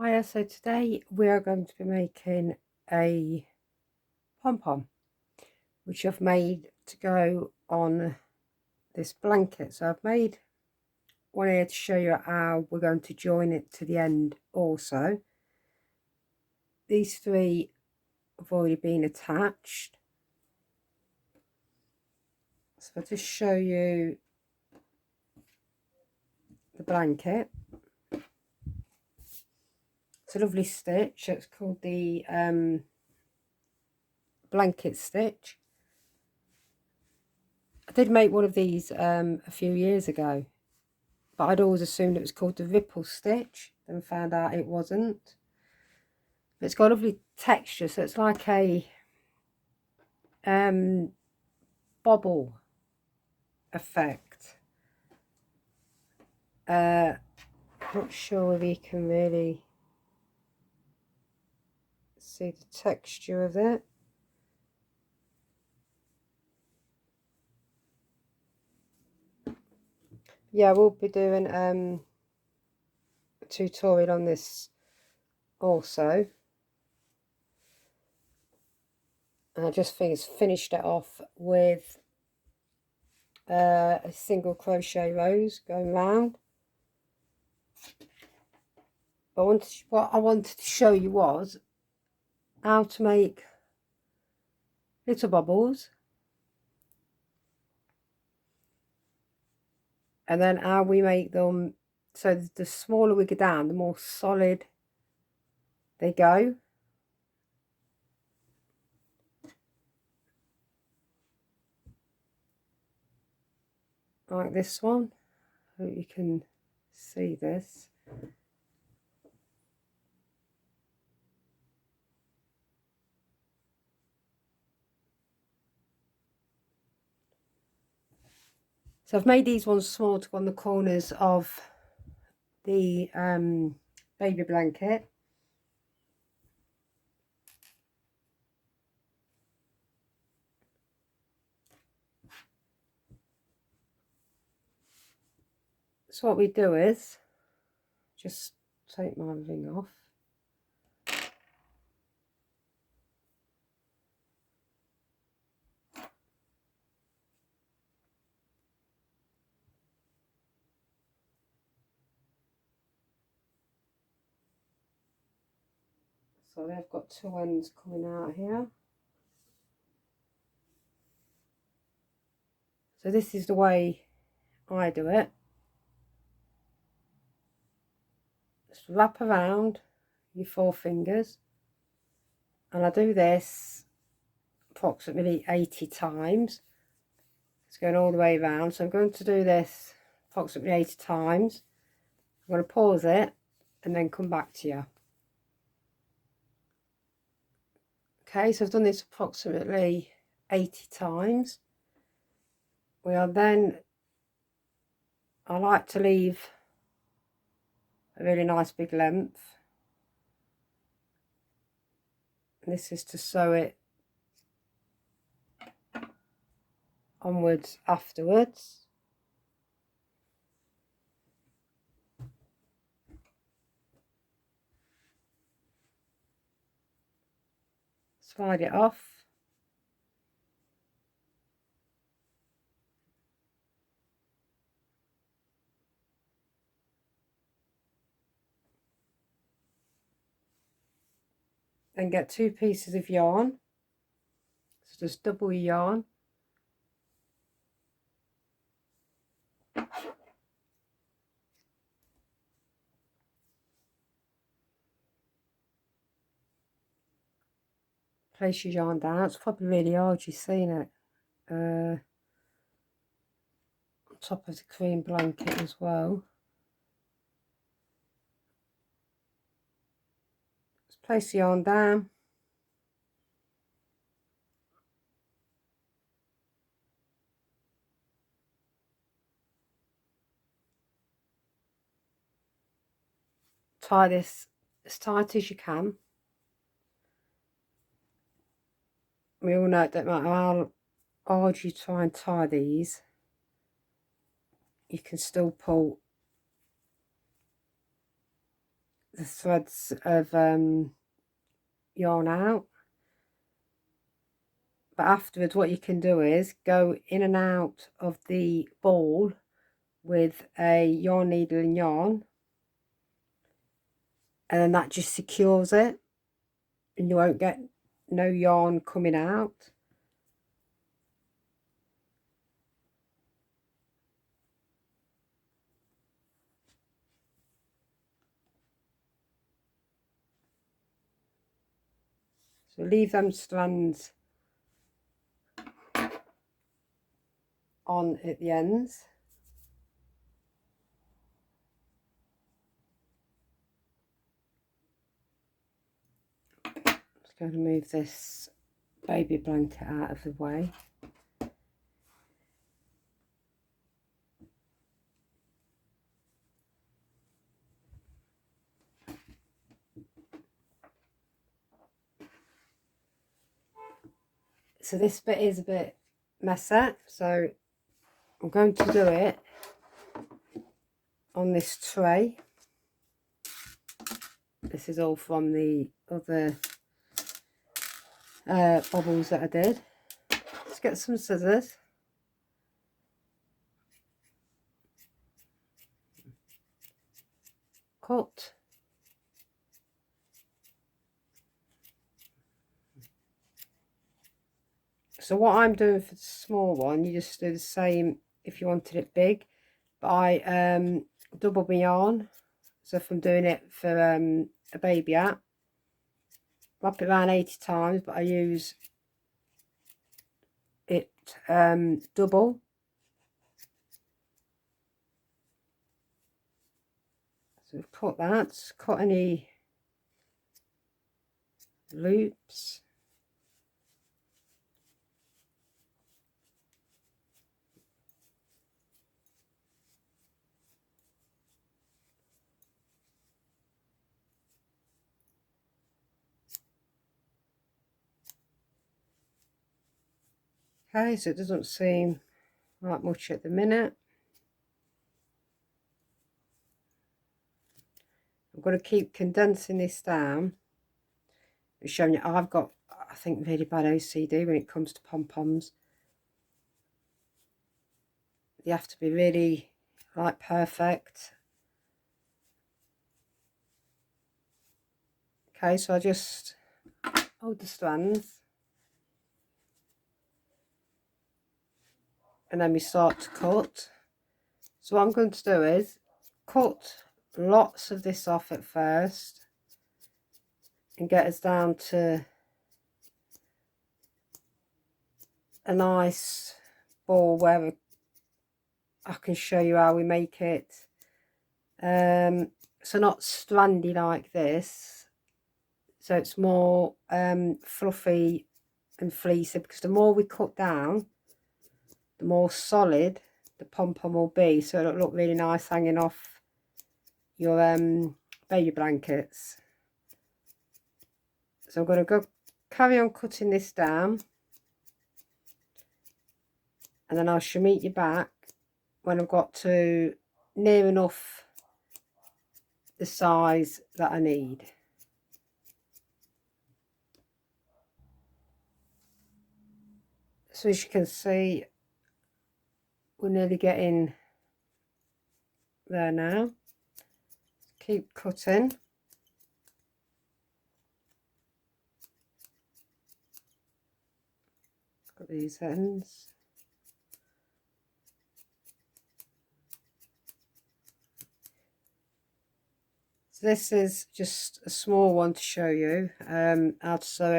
Hiya, so today we are going to be making a pom-pom, which I've made to go on this blanket. So I've made one here to show you how we're going to join it to the end also. These three have already been attached. So I'll just show you the blanket. It's a lovely stitch. It's called the blanket stitch. I did make one of these a few years ago, but I'd always assumed it was called the ripple stitch, then found out it wasn't. But it's got a lovely texture, so it's like a bobble effect. Not sure if you can really see the texture of it. Yeah, we'll be doing a tutorial on this also. And I just finished it off with a single crochet rows going round. But what I wanted to show you was how to make little bubbles, and then how we make them so the smaller we go down, the more solid they go. Like this one. I hope you can see this. So I've made these ones small to go on the corners of the baby blanket. So what we do is just take my ring off. So they've got two ends coming out here. So this is the way I do it. Just wrap around your 4 fingers, and I do this approximately 80 times. It's going all the way around, so I'm going to do this approximately 80 times. I'm going to pause it and then come back to you. Okay, so I've done this approximately 80 times. We are then, I like to leave a really nice big length. And this is to sew it onwards afterwards. Slide it off. Then get 2 pieces of yarn. So just double your yarn. Place your yarn down. It's probably really hard, you've seen it. On top of the cream blanket as well. Just place the yarn down. Tie this as tight as you can. We all know it doesn't matter how hard you try and tie these, you can still pull the threads of yarn out. But afterwards what you can do is go in and out of the ball with a yarn needle and yarn, and then that just secures it and you won't get no yarn coming out. So leave them strands on at the ends. Just going to move this baby blanket out of the way. So this bit is a bit messy, so I'm going to do it on this tray. This is all from the other bobbles that I did. Let's get some scissors. Cut. So what I'm doing for the small one, you just do the same if you wanted it big. But I double my yarn. So if I'm doing it for a baby hat, wrap it around 80 times, but I use it double. So we've cut that, cut any loops. Okay, so it doesn't seem like much at the minute. I'm going to keep condensing this down and showing you. I've got, I think, really bad OCD when it comes to pom-poms. You have to be really like perfect. Okay, so I just hold the strands and then we start to cut. So what I'm going to do is cut lots of this off at first and get us down to a nice ball where I can show you how we make it. So not strandy like this, so it's more fluffy and fleecy, because the more we cut down, the more solid the pom-pom will be, so it'll look really nice hanging off your baby blankets. So I'm going to go carry on cutting this down, and then I shall meet you back when I've got to near enough the size that I need. So as you can see, we're nearly getting there now. Keep cutting. Got these ends. So this is just a small one to show you how to sew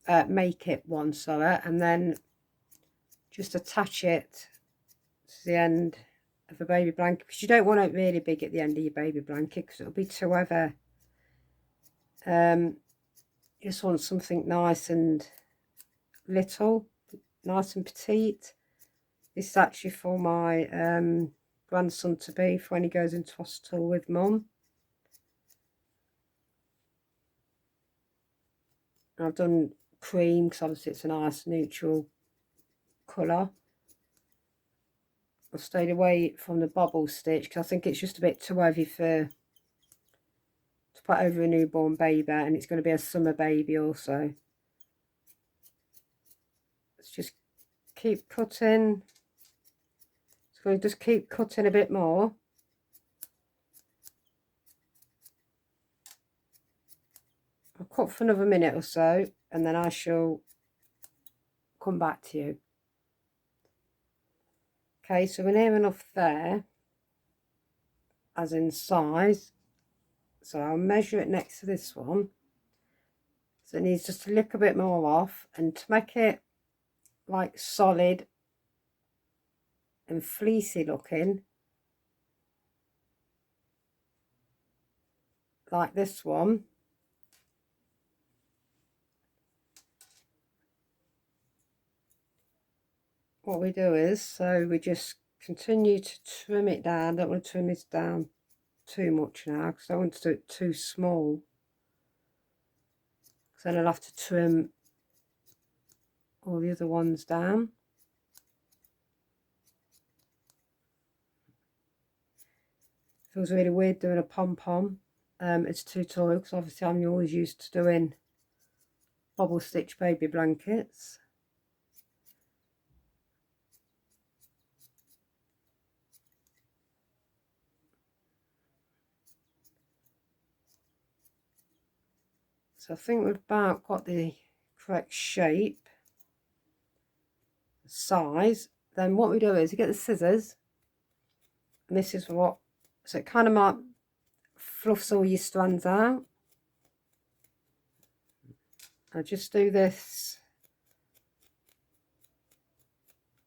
it, make it one sew it, and then just attach it to the end of a baby blanket, because you don't want it really big at the end of your baby blanket because it'll be too heavy. You just want something nice and little, nice and petite. This is actually for my grandson to be, for when he goes into hospital with mum. I've done cream because obviously it's a nice neutral colour. I've stayed away from the bobble stitch because I think it's just a bit too heavy to put over a newborn baby, and it's going to be a summer baby also. Let's just keep cutting. So we'll just keep cutting a bit more. I'll cut for another minute or so, and then I shall come back to you. Okay, so we're near enough there, as in size. So I'll measure it next to this one. So it needs just a little bit more off, and to make it like solid and fleecy looking, like this one, what we do is, so we just continue to trim it down. I don't want to trim this down too much now, because I don't want to do it too small, because then I'll have to trim all the other ones down. Feels really weird doing a pom-pom. It's too tall, because obviously I'm always used to doing bobble stitch baby blankets. So I think we've about got the correct shape, size. Then what we do is you get the scissors, and this is what, so it kind of fluffs all your strands out. I just do this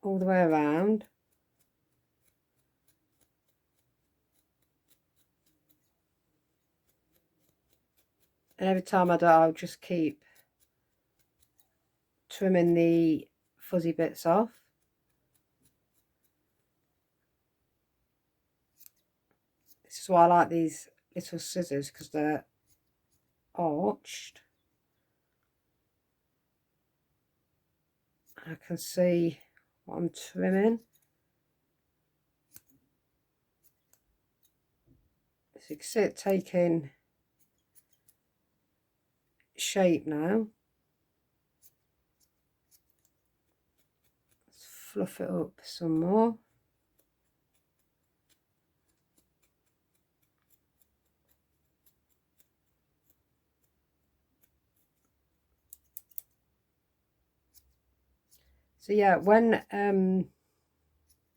all the way around. And every time I do, I'll just keep trimming the fuzzy bits off. This is why I like these little scissors, because they're arched. I can see what I'm trimming. So you can see it taking shape now. Let's fluff it up some more. So yeah, when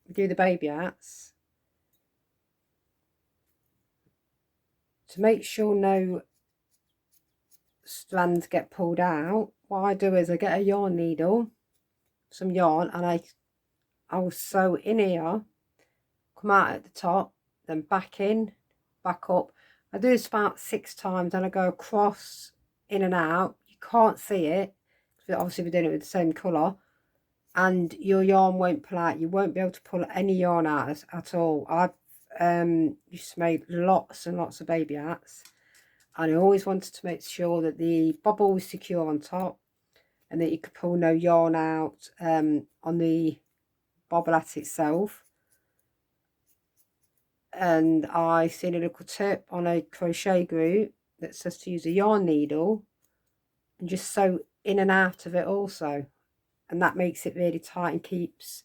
we do the baby hats, to make sure no strands get pulled out, what I do is I get a yarn needle, some yarn, and I will sew in here, come out at the top, then back in, back up. I do this about 6 times, and I go across, in and out. You can't see it, because obviously we're doing it with the same colour, and your yarn won't pull out. You won't be able to pull any yarn out at all. I've used to make lots and lots of baby hats, and I always wanted to make sure that the bobble was secure on top, and that you could pull no yarn out on the bobble hat itself. And I seen a little tip on a crochet group that says to use a yarn needle and just sew in and out of it also, and that makes it really tight and keeps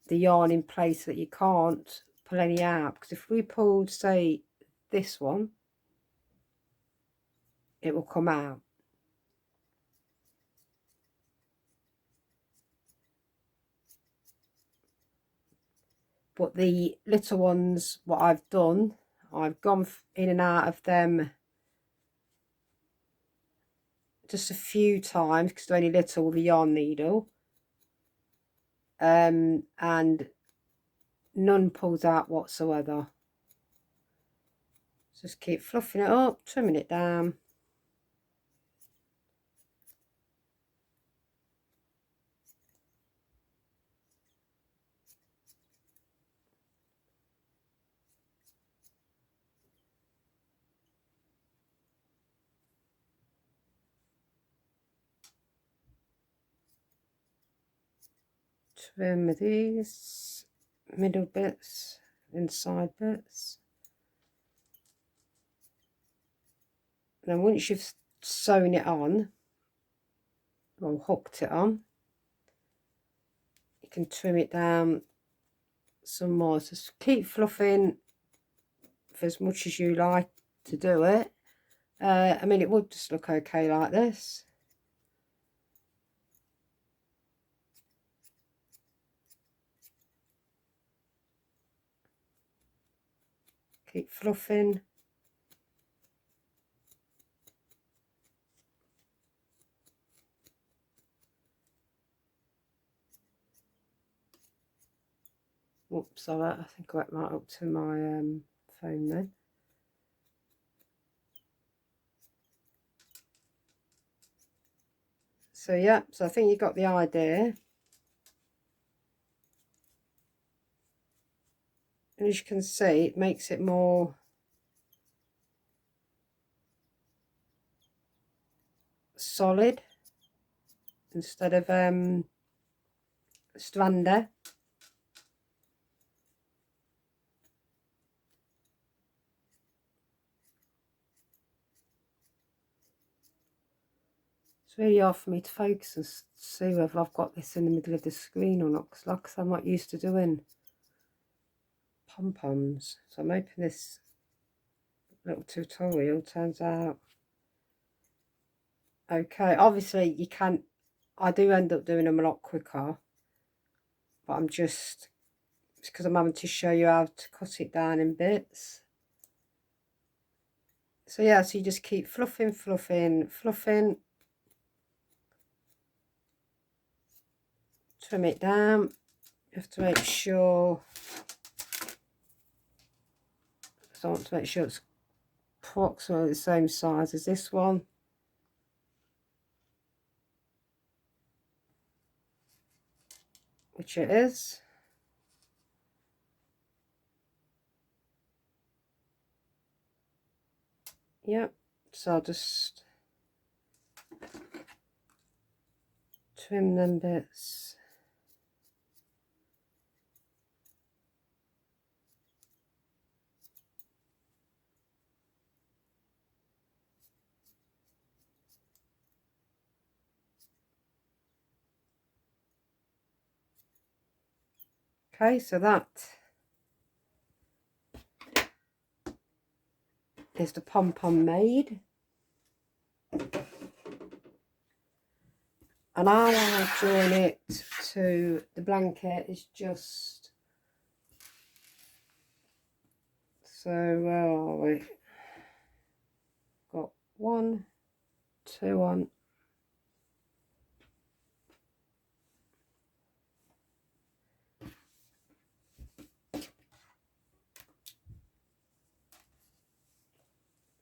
the yarn in place so that you can't pull any out. Because if we pulled, say, this one, it will come out. But the little ones, what I've done, I've gone in and out of them just a few times, because they're only little with the yarn needle, and none pulls out whatsoever. Just keep fluffing it up, trimming it down. Trim these middle bits, inside bits. And then once you've sewn it on, or hooked it on, you can trim it down some more. Just keep fluffing for as much as you like to do it. I mean, it would just look okay like this. Keep fluffing. Whoops, I think I went right up to my phone then. So yeah, so I think you got the idea. And as you can see, it makes it more solid instead of strander. It's really hard for me to focus and see whether I've got this in the middle of the screen or not, because like I said, I'm not used to doing pom-poms. So I'm hoping this little tutorial turns out okay. Obviously you can, I do end up doing them a lot quicker, but I'm just, because I'm having to show you how to cut it down in bits. So yeah, so you just keep fluffing, fluffing, fluffing, trim it down. You have to make sure, so I want to make sure it's approximately the same size as this one. Which it is. Yep, so I'll just trim them bits. Okay, so that is the pom-pom made. And how I join it to the blanket is just, so where are we? Got 1, 2 on.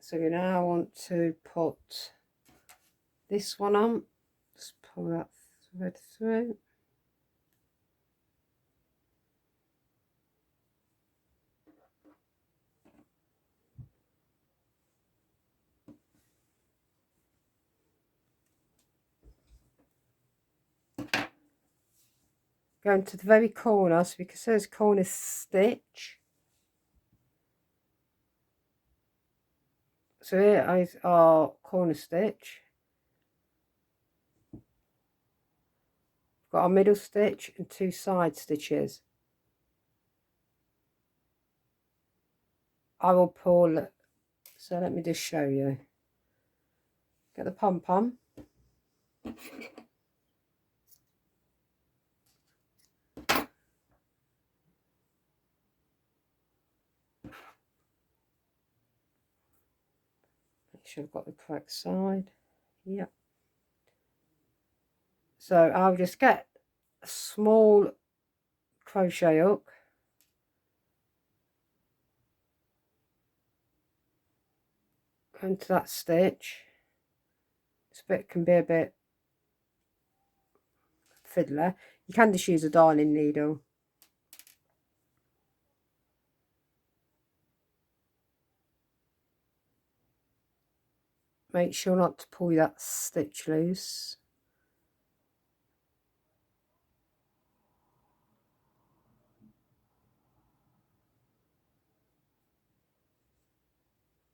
So we now want to put this one on. Just pull that thread through. Going to the very corner, so we can see this corner stitch. So here is our corner stitch. Got our middle stitch and 2 side stitches. I will pull, so let me just show you. Get the pom-pom. Make sure I've got the correct side. Yep. So I'll just get a small crochet hook. Go into that stitch. This bit can be a bit fiddler. You can just use a darning needle. Make sure not to pull that stitch loose.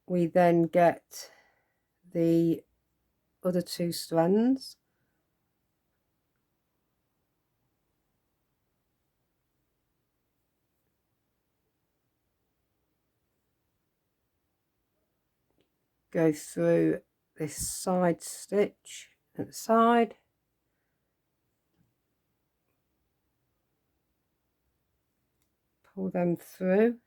We then get the other 2 strands. Go through this side stitch at the side, pull them through,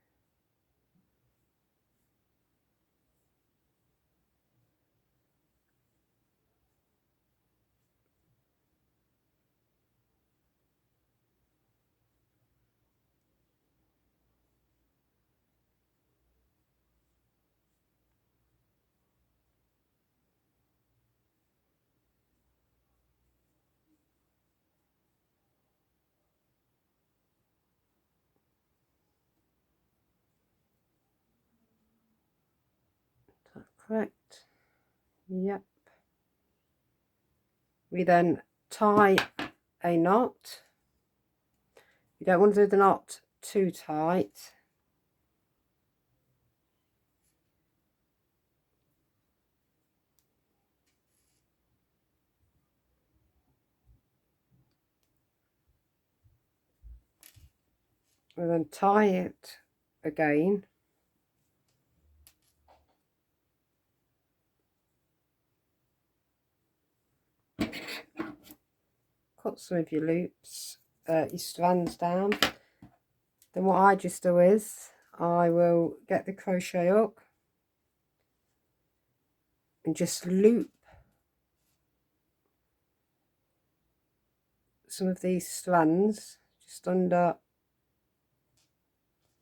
is that correct? Yep. We then tie a knot. You don't want to do the knot too tight. And then tie it again. Cut some of your loops, your strands down. Then what I just do is I will get the crochet hook and just loop some of these strands just under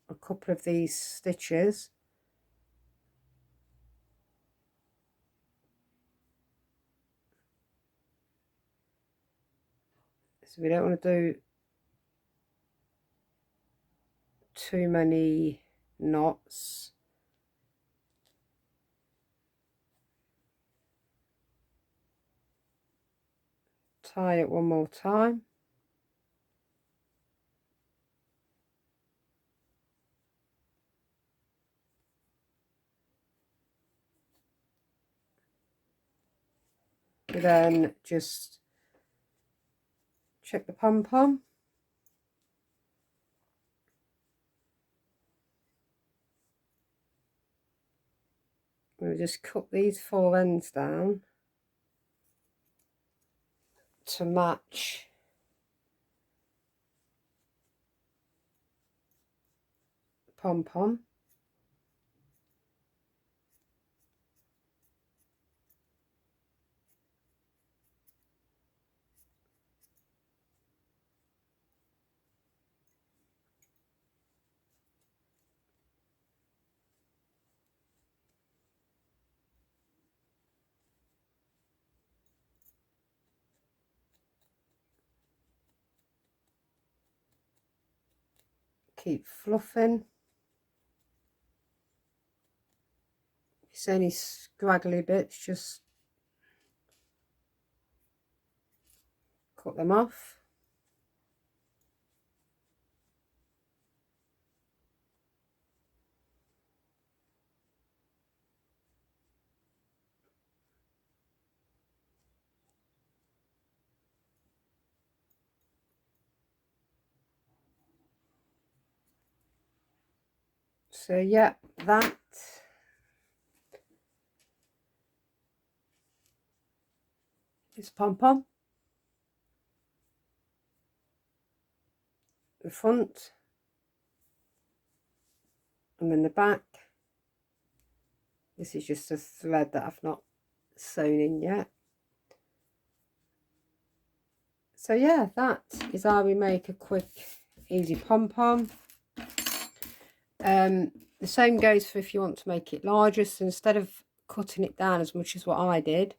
a couple of these stitches. So we don't want to do too many knots. Tie it one more time. Then just check the pom-pom. We'll just cut these 4 ends down to match the pom-pom. Keep fluffing. If you see any scraggly bits, just cut them off. So yeah, that is pom-pom. The front and then the back. This is just a thread that I've not sewn in yet. So yeah, that is how we make a quick, easy pom-pom. The same goes for if you want to make it larger. So instead of cutting it down as much as what I did,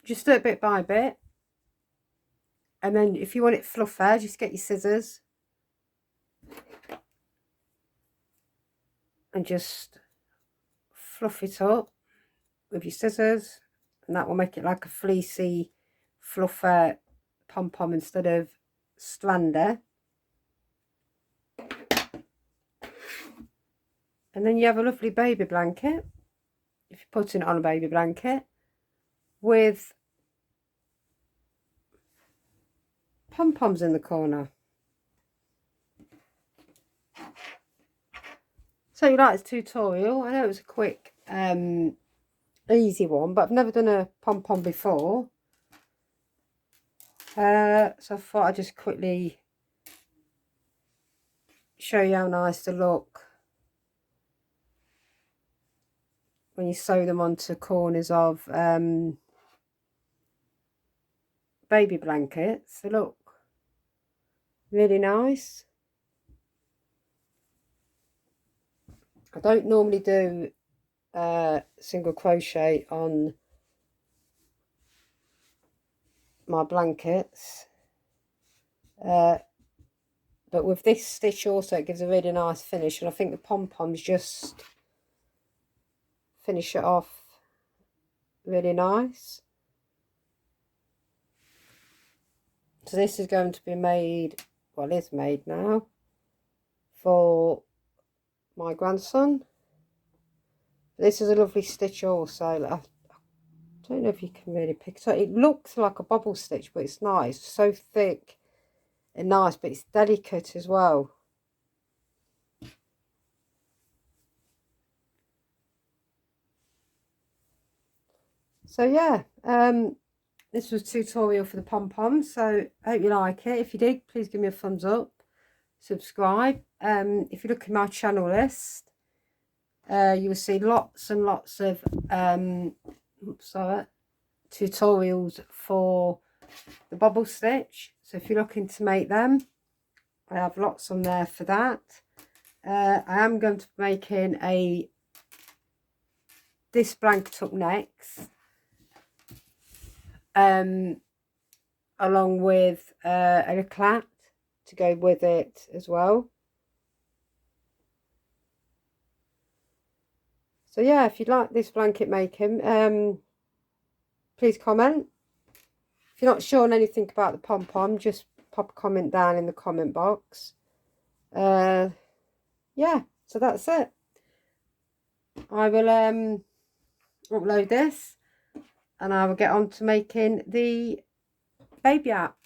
just do it bit by bit. And then if you want it fluffier, just get your scissors and just fluff it up with your scissors, and that will make it like a fleecy, fluffer pom-pom instead of strander. And then you have a lovely baby blanket. if you're putting it on a baby blanket, with pom-poms in the corner. So you like this tutorial? I know it was a quick, easy one, but I've never done a pom-pom before. So I thought I'd just quickly show you how nice they look when you sew them onto corners of baby blankets. They look really nice. I don't normally do single crochet on my blankets, but with this stitch also it gives a really nice finish, and I think the pom-poms just finish it off really nice. So this is going to be made, well, it's made now for my grandson. This is a lovely stitch also. I don't know if you can really pick it up. It looks like a bubble stitch, but it's not. It's so thick and nice, but it's delicate as well. So yeah, this was a tutorial for the pom-poms, so I hope you like it. If you did, please give me a thumbs up, subscribe. If you look at my channel list, you will see lots and lots of tutorials for the bubble stitch. So if you're looking to make them, I have lots on there for that. I am going to be making this blanket up next, along with a eclat to go with it as well. So yeah, if you'd like this blanket making, please comment. If you're not sure on anything about the pom-pom, just pop a comment down in the comment box. Yeah, so that's it. I will upload this and I will get on to making the baby app.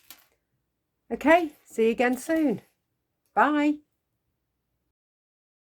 Okay, see you again soon. Bye.